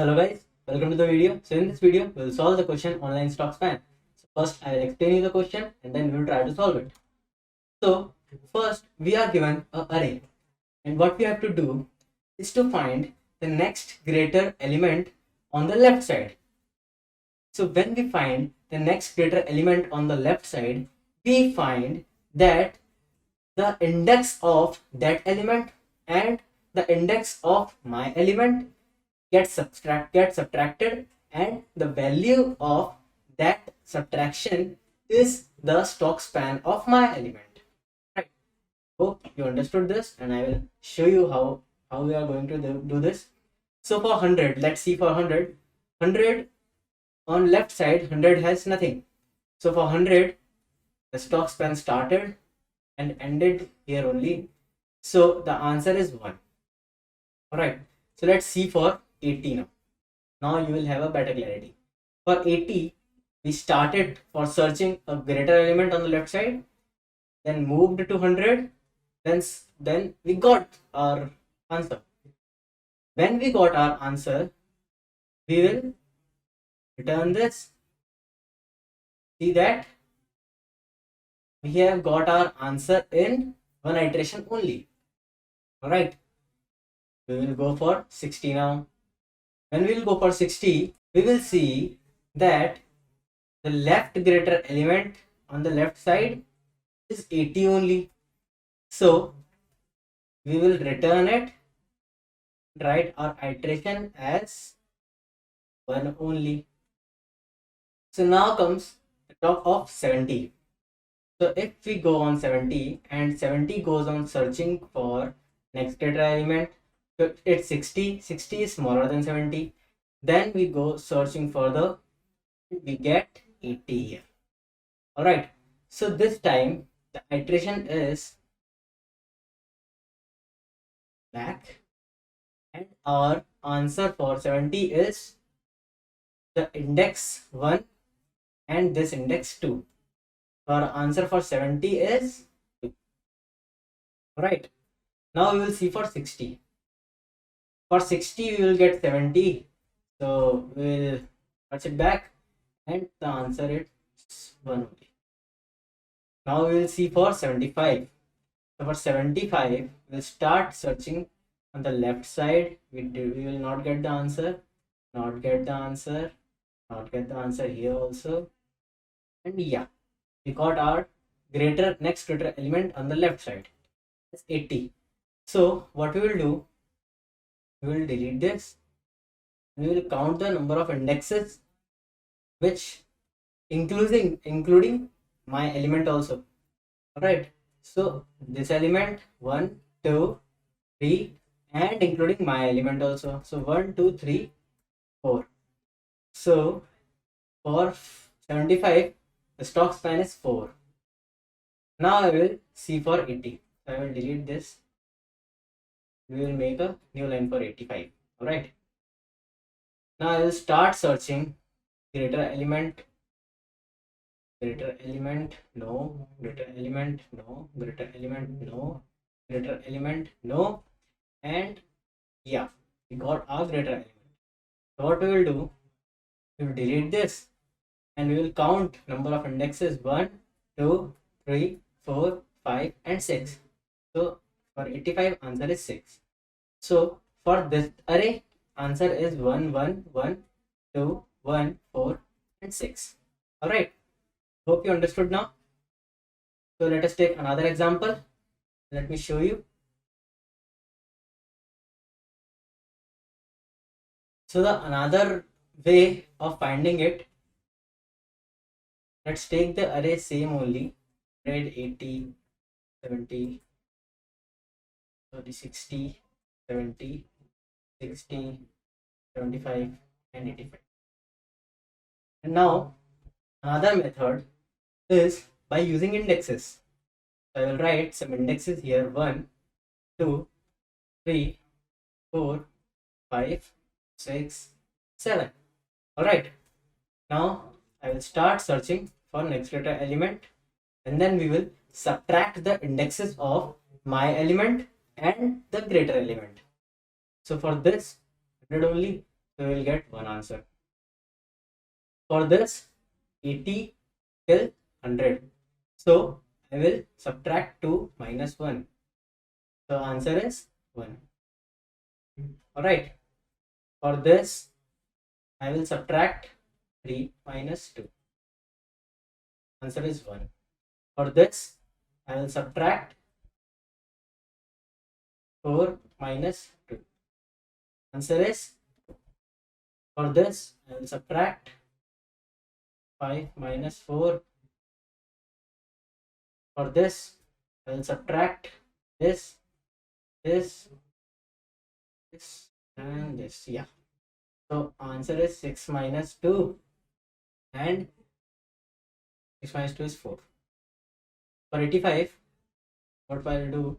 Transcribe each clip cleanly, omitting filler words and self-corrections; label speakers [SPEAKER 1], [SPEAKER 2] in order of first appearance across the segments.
[SPEAKER 1] Hello guys, welcome to the video. So in this video, we will solve the question online stock span. So first I will explain you the question and then we will try to solve it. So first we are given an array and what we have to do is to find the next greater element on the left side. So when we find the next greater element on the left side, we find that the index of that element and the index of my element gets subtracted, and the value of that subtraction is the stock span of my element. Right. Hope you understood this, and I will show you how we are going to do this. So for 100, let's see, for 100 on left side, 100 has nothing. So for 100, the stock span started and ended here only. So the answer is 1. Alright, so let's see for 80 now. Now you will have a better clarity. For 80, we started for searching a greater element on the left side, then moved to 100, then we got our answer. When we got our answer, we will return this. See that we have got our answer in one iteration only. Alright, we will go for 60 now. When we will go for 60, we will see that the left greater element on the left side is 80 only. So we will return it, write our iteration as 1 only. So now comes the top of 70. So if we go on 70 and 70 goes on searching for next greater element, so it's 60. 60 is smaller than 70. Then we go searching further, we get 80 here. Alright, so this time the iteration is back and our answer for 70 is the index 1 and this index 2. So our answer for 70 is 2. Alright, now we will see for 60. For 60 we will get 70. So we will touch it back and the answer is 1 only. Now we will see for 75. So for 75, we'll start searching on the left side. We will not get the answer, not get the answer, not get the answer here also. And yeah, we got our next greater element on the left side. That's 80. So what we will do, we will delete this. We will count the number of indexes, which including my element also. Alright, so this element 1, 2, 3 and including my element also. So 1, 2, 3, 4. So for 75, the stock span is 4. Now I will see for 80. So I will delete this. We will make a new line for 85. Alright. Now I will start searching greater element, greater element, no, greater element, no, greater element, no, greater element, no, and yeah, we got our greater element. So what we will do, we will delete this and we will count number of indexes 1, 2, 3, 4, 5 and 6. So for 85, answer is 6. So for this array, answer is 1, 1, 1, 2, 1, 4 and 6. Alright, hope you understood now. So let us take another example. Let me show you. So the another way of finding it, let's take the array same only, 100, 80, 70, 30, 60, 70, 60, 75 and 85. And now another method is by using indexes. So I will write some indexes here, 1, 2, 3, 4, 5, 6, 7. Alright, now I will start searching for next greater element and then we will subtract the indexes of my element and the greater element. So for this 100 only, So we will get one answer. For this 80 till 100. So I will subtract 2 minus 1. So answer is 1. Alright. For this I will subtract 3 minus 2. Answer is 1. For this I will subtract 4 minus 2. Answer is 2. For this I will subtract 5 minus 4. For this I will subtract this, this, and this. Yeah. So answer is 6 minus 2, and 6 minus 2 is 4. For 85, what I will do,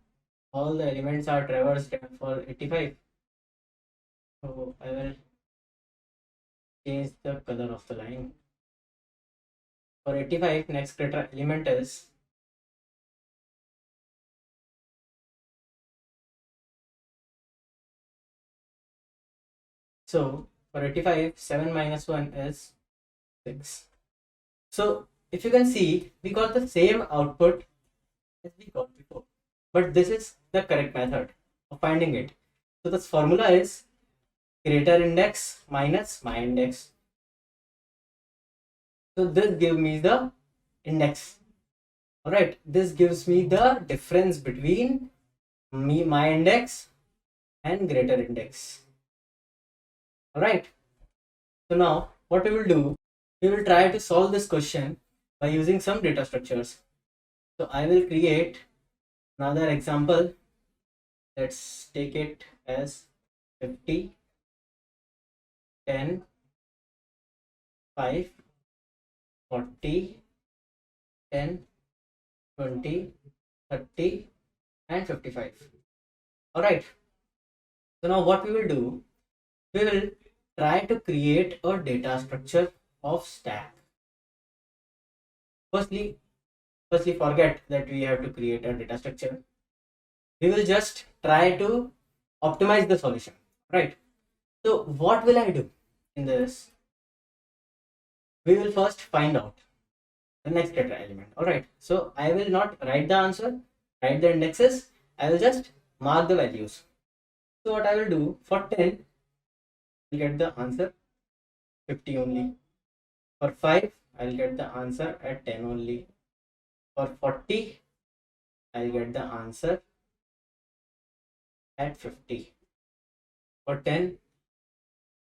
[SPEAKER 1] all the elements are traversed for 85. So I will change the color of the line. For 85, next greater element is so for 85, 7 minus 1 is 6. So if you can see, we got the same output as we got before, but this is the correct method of finding it. So this formula is greater index minus my index. So this gives me the index. Alright, this gives me the difference between my index and greater index. Alright, so now what we will do, we will try to solve this question by using some data structures. So I will create another example. Let's take it as 50, 10, 5, 40, 10, 20, 30, and 55. Alright, so now what we will do, we will try to create a data structure of stack. Firstly, forget that we have to create a data structure. We will just try to optimize the solution, right? So what will I do in this? We will first find out the next data element. Alright, so I will not write the answer, write the indexes, I will just mark the values. So what I will do, for 10, I will get the answer 50 only. For 5, I will get the answer at 10 only. For 40, I will get the answer at 50. For 10,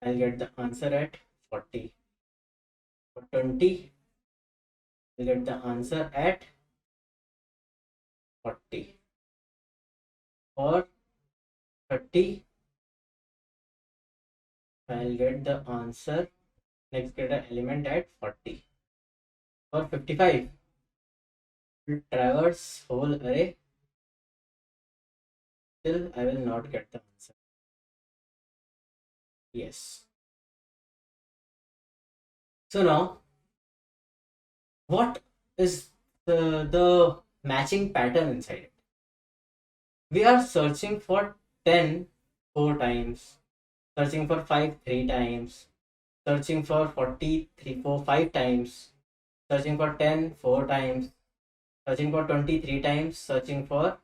[SPEAKER 1] I will get the answer at 40. For 20, I will get the answer at 40. For 30, I will get the answer, next data element, at 40. For 55, will traverse whole array, still I will not get the answer. Yes. So now, what is the matching pattern inside it? We are searching for 10 4 times, searching for 5 3 times, searching for 40 3 4 5 times, searching for 10 4 times, searching for 23 times, searching for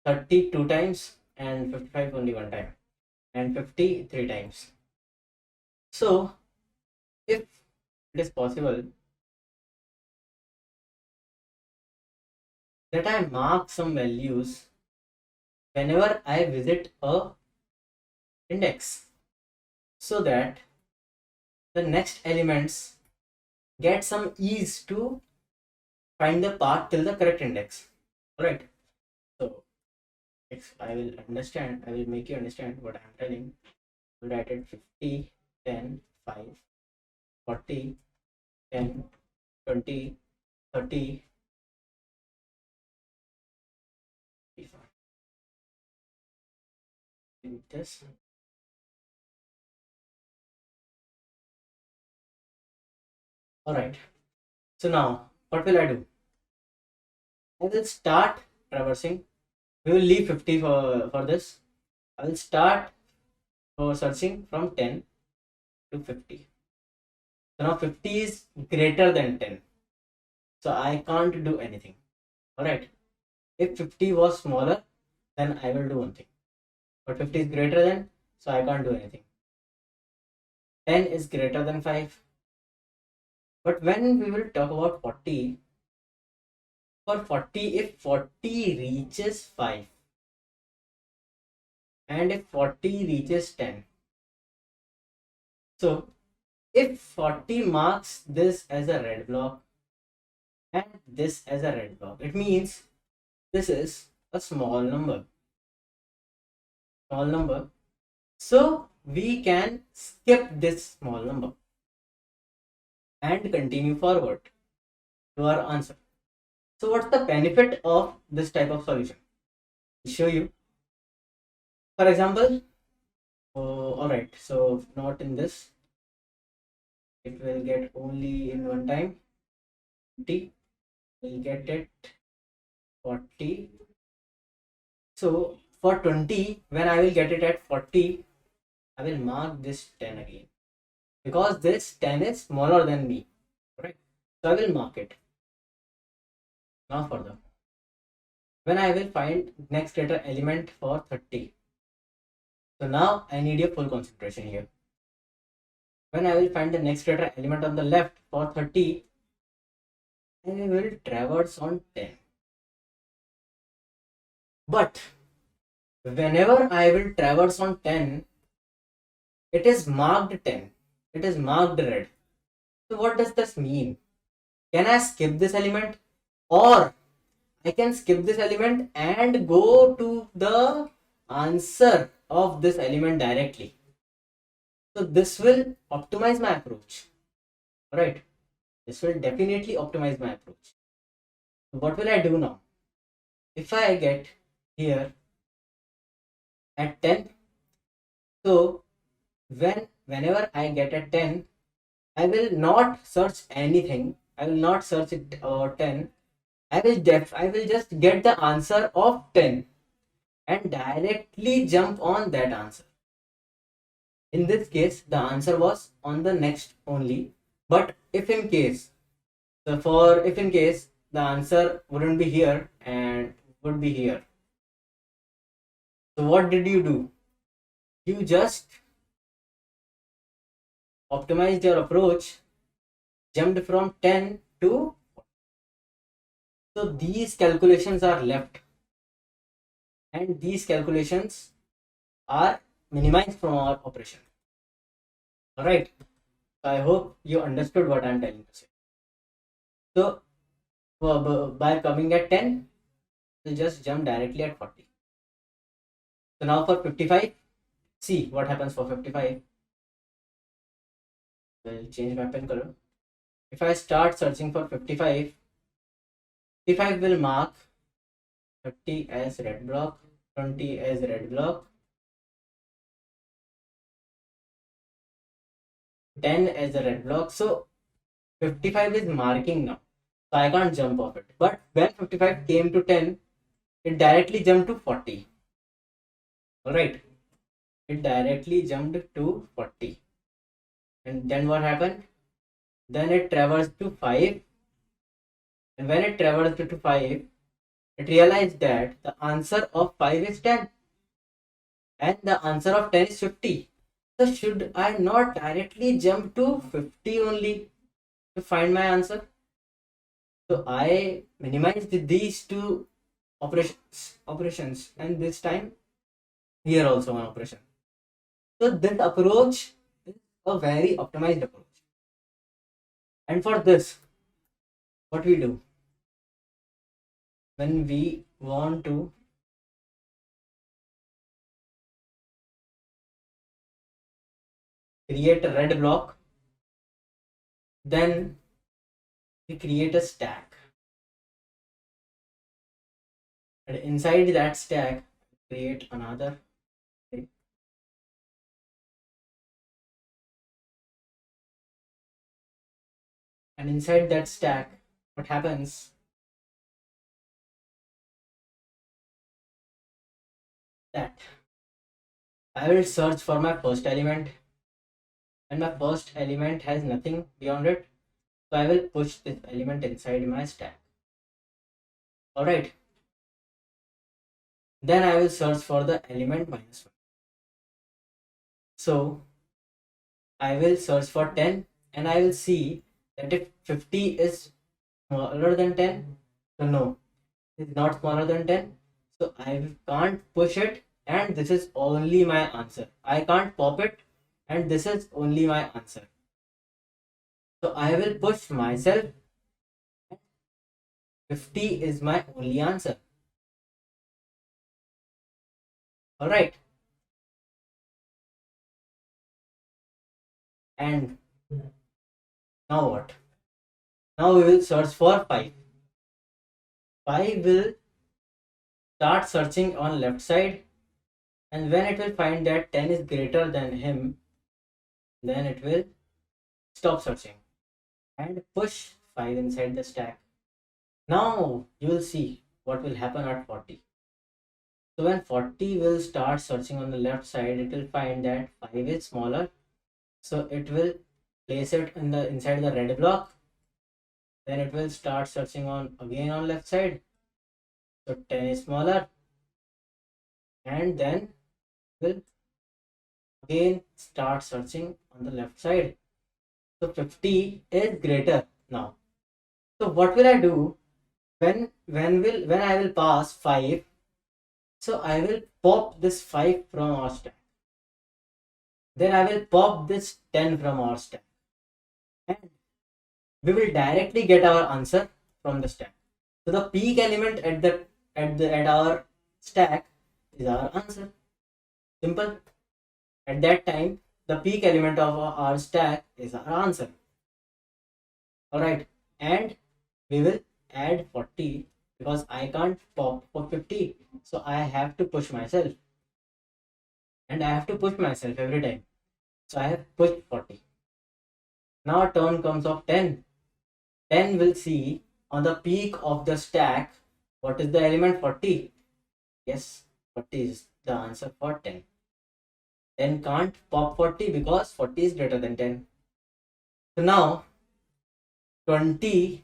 [SPEAKER 1] 32 times, and 55 only one time, and 53 times. So if it is possible that I mark some values whenever I visit a index, so that the next elements get some ease to find the path till the correct index. Alright, so I will make you understand what I am telling. I will write it 50, 10, 5, 40, 10, 20, 30, this. Alright, so now what will I do? I will start traversing. We will leave 50 for this. I will start for searching from 10. to 50. So now 50 is greater than 10. So I can't do anything. Alright. If 50 was smaller, then I will do one thing. But 50 is greater than, so I can't do anything. 10 is greater than 5. But when we will talk about 40, for 40, if 40 reaches 5 and if 40 reaches 10, so if 40 marks this as a red block and this as a red block, it means this is a small number. So we can skip this small number and continue forward to our answer. So what's the benefit of this type of solution? I'll show you. For example, alright, so not in this, it will get only in one time. 50, we'll get it 40. So for 20, when I will get it at 40, I will mark this 10 again, because this 10 is smaller than me, right? So I will mark it. Now further, when I will find next greater element for 30, so now I need your full concentration here. When I will find the next greater element on the left for 30, I will traverse on 10. But whenever I will traverse on 10, it is marked 10. It is marked red. So what does this mean? Can I skip this element? Or I can skip this element and go to the answer of this element directly. So this will optimize my approach. Right? This will definitely optimize my approach. So what will I do now? If I get here at 10, so whenever I get at 10, I will not search anything. I will not search it 10. I will just get the answer of 10 and directly jump on that answer. In this case, the answer was on the next only. But if in case the answer wouldn't be here and would be here, so what did you do? You just optimized your approach, jumped from 10 to, so these calculations are left and these calculations are minimized from our operation. All right. I hope you understood what I'm telling to say. So by coming at 10, we'll just jump directly at 40. So now for 55, see what happens for 55. We'll change my pen color. If I start searching for 55, 55 will mark 30 as red block, 20 as red block, 10 as a red block. So 55 is marking now. So I can't jump off it. But when 55 came to 10, it directly jumped to 40. Alright. It directly jumped to 40. And then what happened? Then it traversed to 5. And when it traversed to 5, it realized that the answer of 5 is 10. And the answer of 10 is 50. So should I not directly jump to 50 only to find my answer? So I minimized these two operations, and this time here also one operation. So this approach is a very optimized approach. And for this, what we do when we want to create a red block, then we create a stack, and inside that stack create another. And inside that stack, what happens, that I will search for my first element, and my first element has nothing beyond it. So I will push this element inside my stack. Alright. Then I will search for the element minus 1. So I will search for 10 and I will see that if 50 is smaller than 10, so no, it's not smaller than 10. So I can't push it, and this is only my answer. I can't pop it, and this is only my answer. So I will push myself. 50 is my only answer. Alright. And now what? Now we will search for 5. 5 will start searching on left side, and when it will find that 10 is greater than him, then it will stop searching and push 5 inside the stack. Now you will see what will happen at 40. So when 40 will start searching on the left side, it will find that 5 is smaller. So it will place it in the inside the red block. Then it will start searching on again on left side. So 10 is smaller. And then will again start searching on the left side. So 50 is greater now. So what will I do when I will pass 5? So I will pop this 5 from our stack. Then I will pop this 10 from our stack. And we will directly get our answer from the stack. So the peak element at our stack is our answer. Simple. At that time, the peak element of our stack is our answer. Alright. And we will add 40 because I can't pop for 50. So I have to push myself. And I have to push myself every time. So I have pushed 40. Now turn comes of 10. 10 will see on the peak of the stack what is the element 40. Yes, 40 is the answer for 10. 10 can't pop 40 because 40 is greater than 10. So now 20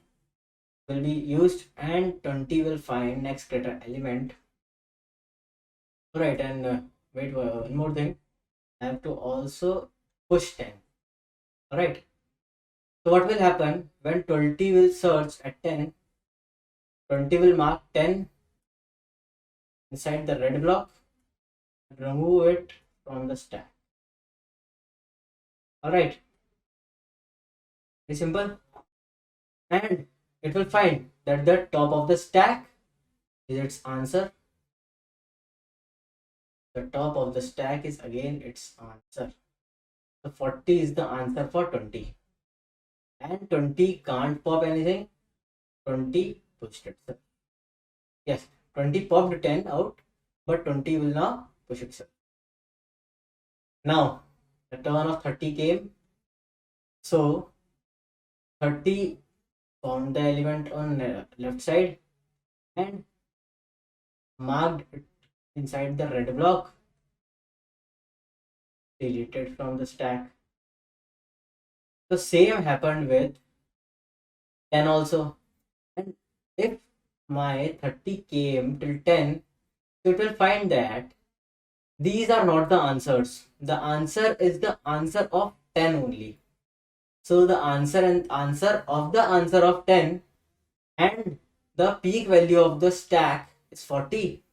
[SPEAKER 1] will be used and 20 will find next greater element. Alright, and wait, one more thing. I have to also push 10. Alright. So what will happen when 20 will search at 10? 20 will mark 10 inside the red block and remove it from the stack. Alright. Very simple. And it will find that the top of the stack is its answer. The top of the stack is again its answer. So 40 is the answer for 20. And 20 can't pop anything. 20 pushed itself. Yes, 20 popped 10 out, but 20 will now push itself. Now, the turn of 30 came. So, 30 found the element on left side and marked it inside the red block, deleted from the stack. The same happened with 10 also. And if my 30 came till 10, so it will find that these are not the answers. The answer is the answer of 10 only. So the answer of 10 and the peak value of the stack is 40.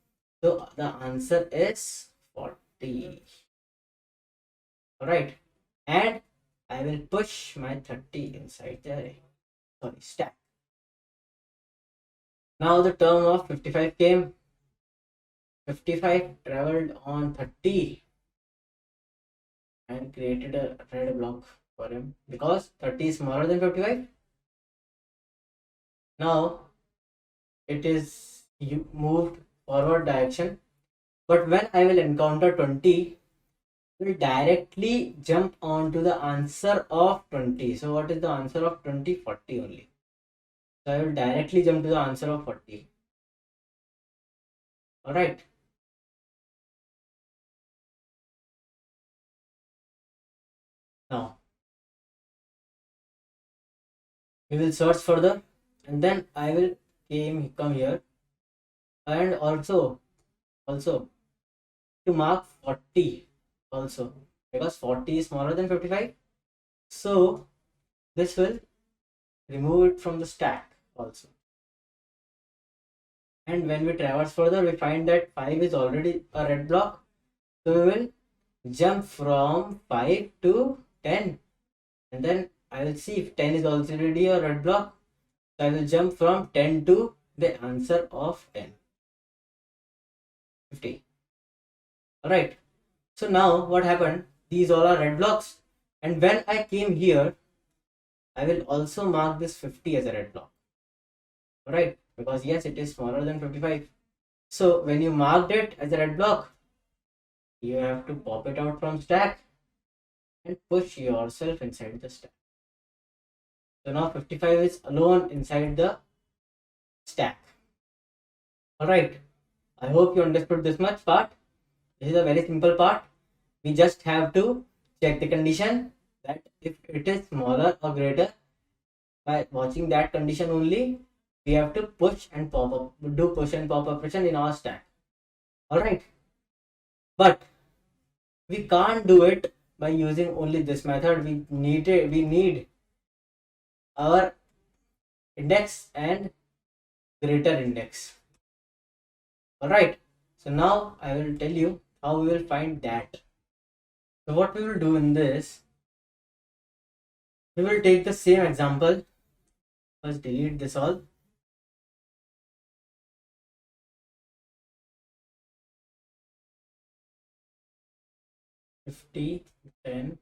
[SPEAKER 1] So the answer is 40. Alright. And I will push my 30 inside the stack. Now the term of 55 came. 55 traveled on 30 and created a red block for him because 30 is smaller than 55. Now it is moved forward direction, but when I will encounter 20, I will directly jump onto the answer of 20. So what is the answer of 20? 40 only. So I will directly jump to the answer of 40. Alright. Now we will search further, and then I will come here, and also to mark 40 also, because 40 is smaller than 55. So this will remove it from the stack also. And when we traverse further, we find that 5 is already a red block. So we will jump from 5 to 10. And then I will see if 10 is already a red block. So I will jump from 10 to the answer of 10. 50. Alright. So now what happened? These all are red blocks. And when I came here, I will also mark this 50 as a red block. Alright. Because yes, it is smaller than 55. So when you marked it as a red block, you have to pop it out from stack and push yourself inside the stack. So now 55 is alone inside the stack. Alright, I hope you understood this much part. This is a very simple part. We just have to check the condition that if it is smaller or greater, by watching that condition only, we have to push and pop up, do push and pop operation in our stack. Alright, but we can't do it by using only this method. We need our index and greater index. Alright, so now I will tell you how we will find that. So what we will do in this, we will take the same example. First delete this all. $50, $10,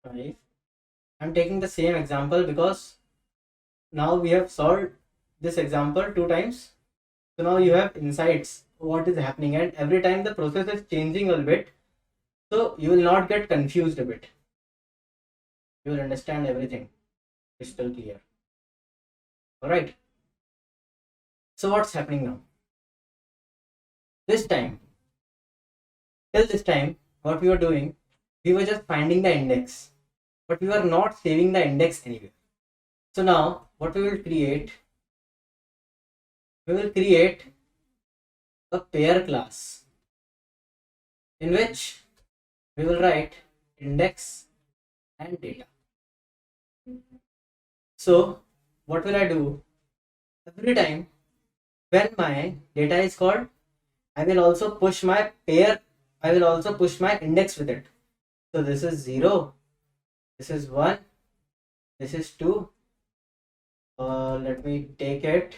[SPEAKER 1] $5. I'm taking the same example because now we have solved this example 2 times. So now you have insights what is happening, and every time the process is changing a bit, so you will not get confused a bit. You will understand everything crystal clear. Alright. So what's happening now? This time, till this time, what we were doing, we were just finding the index, but we were not saving the index anywhere. So now what we will create a pair class in which we will write index and data. So what will I do? Every time when my data is called, I will also push my pair, I will also push my index with it. So this is 0, this is 1, this is 2. Let me take it.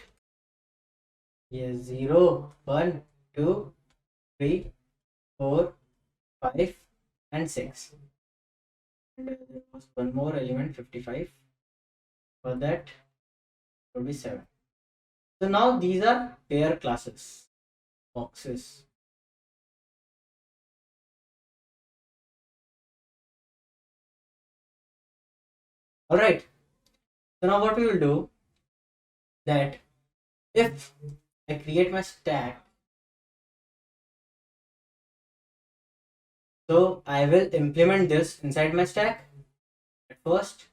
[SPEAKER 1] Yes, 0, 1, 2, 3, 4, 5, and 6. And there was one more element, 55. For that, it will be 7. So now these are pair classes, boxes. Alright. So now what we will do, that if I create my stack, so I will implement this inside my stack. At first,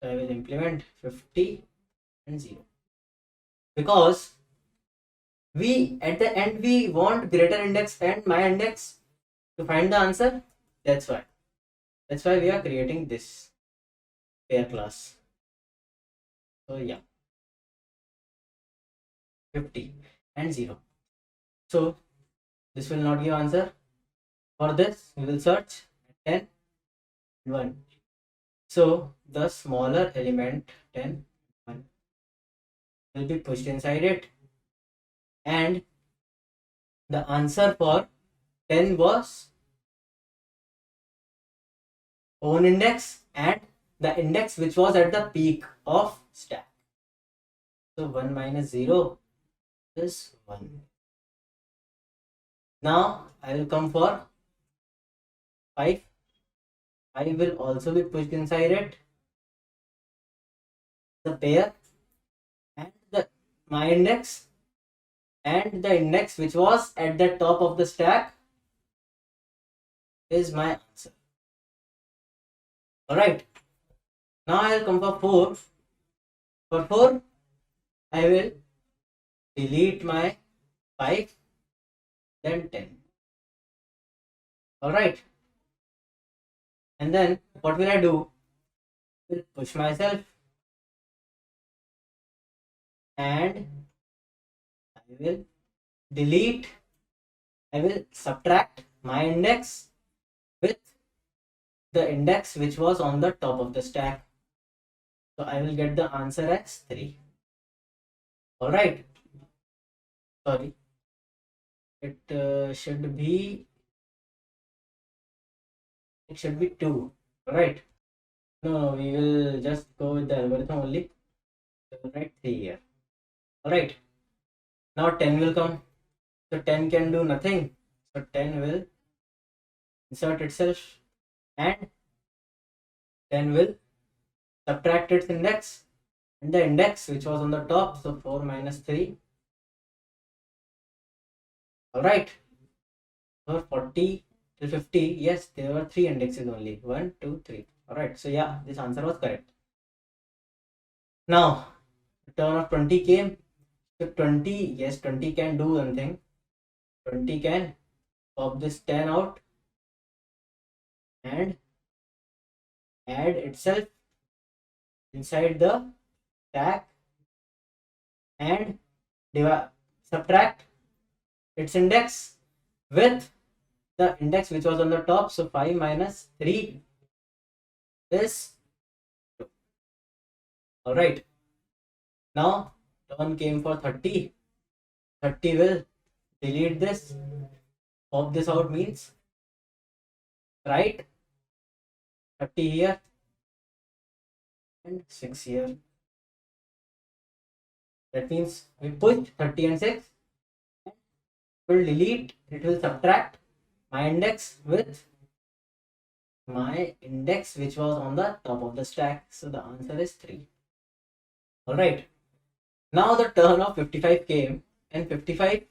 [SPEAKER 1] I will implement 50 and 0. Because we at the end we want greater index and my index to find the answer. That's why we are creating this pair class. So yeah, 50 and 0. So this will not give answer. For this we will search 10 and 1. So the smaller element 10 and 1 will be pushed inside it, and the answer for 10 was own index and the index which was at the peak of stack. So 1 minus 0 is 1. Now I will come for 5. I will also be pushed inside it, the pair and my index and the index which was at the top of the stack is my answer. Alright. Now I will come for 4. For 4, I will delete my 5, then 10. Alright. And then what will I do? I will push myself and I will delete, I will subtract my index with the index which was on the top of the stack. So I will get the answer as 3. Alright. Sorry. It should be 2. Alright. No, we will just go with the algorithm only. So write 3 here. Alright. Now 10 will come. So 10 can do nothing. So 10 will insert itself and 10 will subtract its index and the index which was on the top. So 4 minus 3. Alright. So 40 till 50. Yes, there were 3 indexes only. 1, 2, 3. Alright. So yeah, this answer was correct. Now, the turn of 20 came. So 20, yes, 20 can do one thing. 20 can pop this 10 out and add itself inside the stack and subtract its index with the index which was on the top. So 5 minus 3 is 2. Alright. Now turn came for 30. 30 will delete this. Pop this out means write 30 here and 6 here. That means we put 30 and 6. It will delete, it will subtract my index with my index which was on the top of the stack. So the answer is 3. Alright. Now the turn of 55 came and 55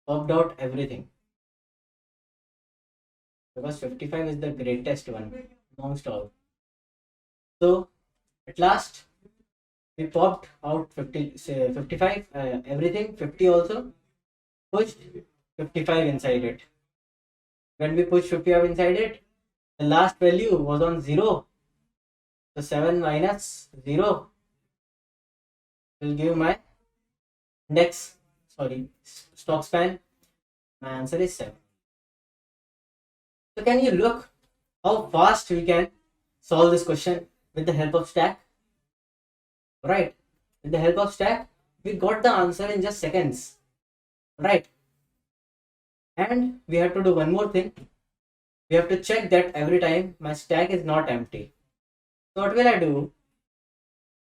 [SPEAKER 1] popped out everything. Because 55 is the greatest one amongst all. So at last we popped out 55, everything, 50 also, pushed 55 inside it. When we push 55 inside it, the last value was on 0. So 7 minus 0 will give my index, stock span. My answer is 7. So can you look how fast we can solve this question with the help of stack? Right, with the help of stack, we got the answer in just seconds. Right. And we have to do one more thing. We have to check that every time my stack is not empty. So what will I do?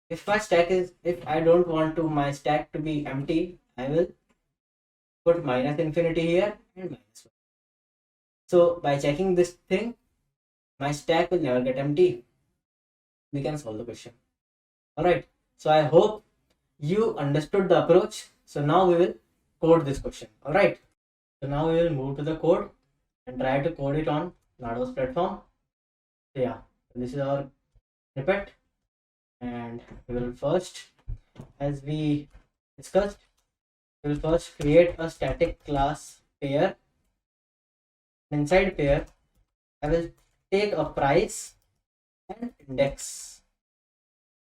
[SPEAKER 1] If I don't want my stack to be empty, I will put minus infinity here and minus 1. So by checking this thing, my stack will never get empty. We can solve the question. Alright. So I hope you understood the approach. So now we will code this question. Alright. So now we will move to the code and try to code it on Nado's platform. So yeah, this is our snippet, and we will first, as we discussed, we will first create a static class pair. Inside pair, I will take a price and index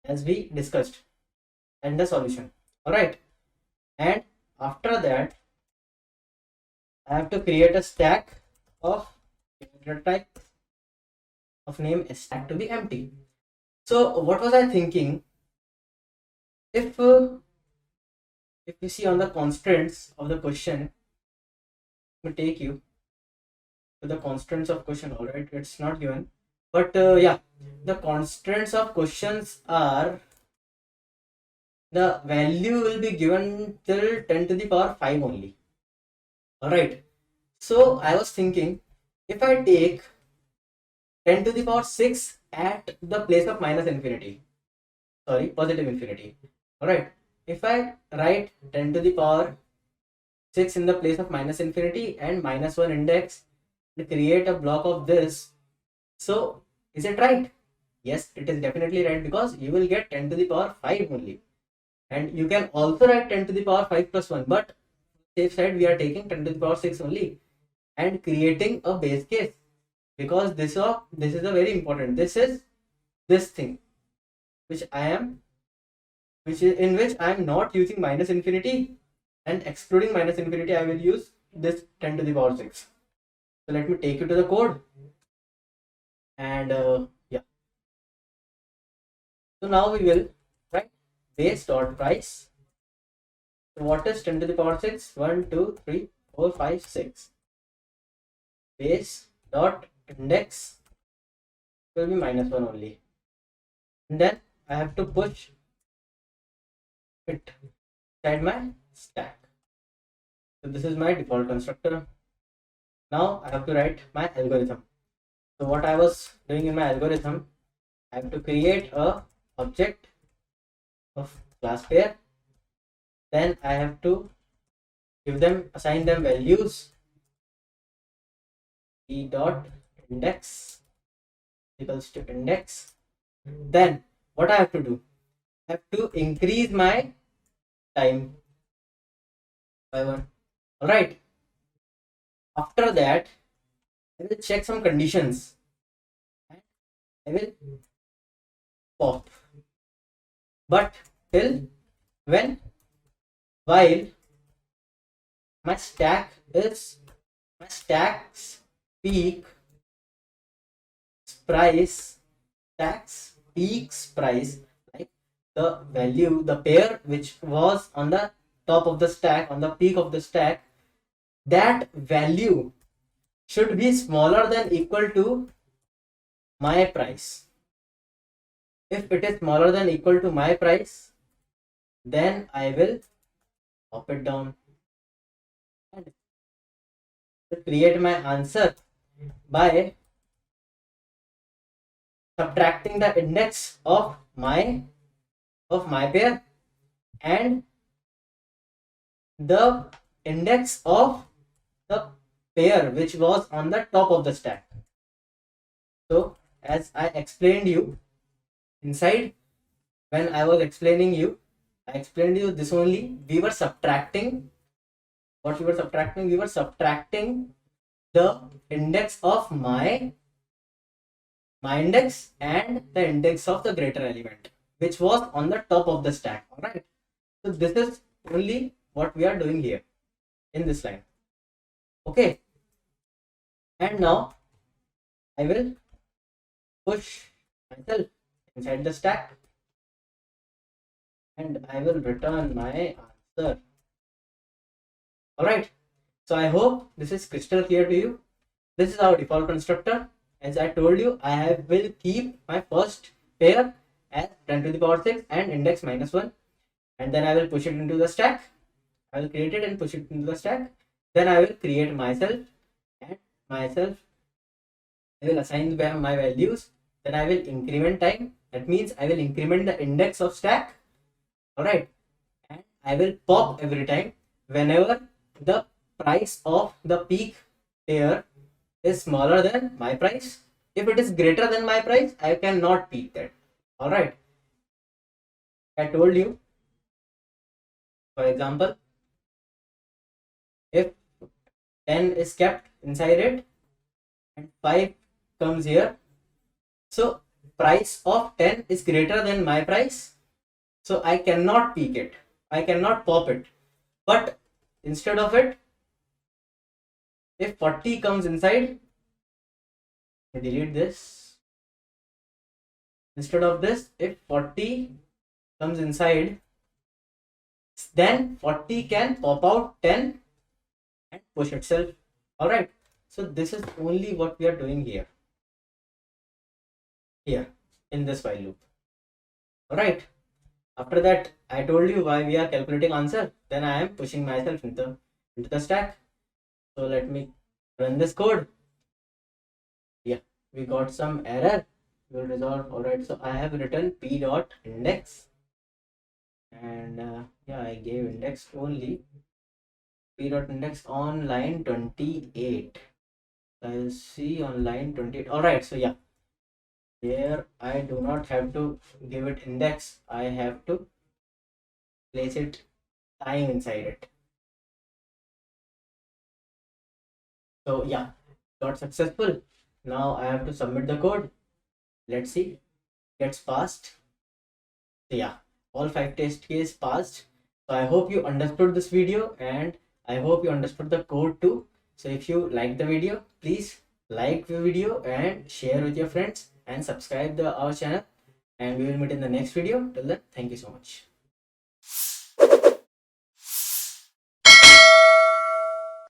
[SPEAKER 1] as we discussed and the solution. Alright, and after that I have to create a stack of type of name stack to be empty. So what was I thinking? If you see on the constraints of the question, it will take you to the constraints of question. Alright, it's not given, but yeah, the constraints of questions are the value will be given till 10 to the power 5 only. Alright, so I was thinking, if I take 10 to the power 6 at the place of minus infinity, positive infinity. Alright, if I write 10 to the power 6 in the place of minus infinity and minus 1 index to create a block of this, so is it right? Yes, it is definitely right, because you will get 10 to the power 5 only. And you can also write 10 to the power 5 plus 1, but safe side we are taking 10 to the power 6 only and creating a base case, because this is a very important. This is this thing which I am, which is in which I am not using minus infinity, and excluding minus infinity I will use this 10 to the power 6. So let me take you to the code, and yeah. So now we will write base dot price. So what is 10 to the power 6? 1, 2, 3, 4, 5, 6. Base dot index will be minus 1 only. And then I have to push it inside my stack. So this is my default constructor. Now I have to write my algorithm. So what I was doing in my algorithm, I have to create a object of class pair. Then I have to assign them values. E dot index equals to index. Then what I have to do, I have to increase my time by 1. All right. After that, I will check some conditions. I will pop, but till when, while my stack's peak price, like the value, the pair which was on the top of the stack, on the peak of the stack, that value should be smaller than equal to my price. If it is smaller than equal to my price, then I will pop it down and create my answer by subtracting the index of my pair and the index of the pair which was on the top of the stack. So as I explained you inside, when I was explaining you, I explained you this only. We were subtracting. What we were subtracting? We were subtracting the index of my index and the index of the greater element, which was on the top of the stack. All right. So this is only what we are doing here in this line. Okay. And now I will push myself inside the stack and I will return my answer. All right. So I hope this is crystal clear to you. This is our default constructor. As I told you, I will keep my first pair as 10 to the power 6 and index minus 1, and then I will push it into the stack. I will create it and push it into the stack. Then I will create myself, and myself I will assign my values. Then I will increment time. That means I will increment the index of stack. All right, and I will pop every time whenever the price of the peak pair is smaller than my price. If it is greater than my price, I cannot peak that. All right. I told you, for example, if 10 is kept inside it and 5 comes here, so price of 10 is greater than my price, so I cannot peak it. I cannot pop it. But instead of it, if 40 comes inside, delete this. Instead of this, if 40 comes inside, then 40 can pop out 10 and push itself. All right. So this is only what we are doing here in this while loop. All right. After that, I told you why we are calculating answer. Then I am pushing myself into the stack. So let me run this code. Yeah, we got some error. We'll resolve. All right. So I have written p dot index, and yeah, I gave index only. P dot index on line 28. I'll see on line 28. All right. So yeah, Here I do not have to give it index, I have to place it time inside it. So yeah, got successful. Now I have to submit the code. Let's see, gets passed. So yeah, all 5 test case passed. So I hope you understood this video, and I hope you understood the code too. So if you like the video, please like the video and share with your friends and subscribe our channel, and we will meet in the next video. Till then, thank you so much.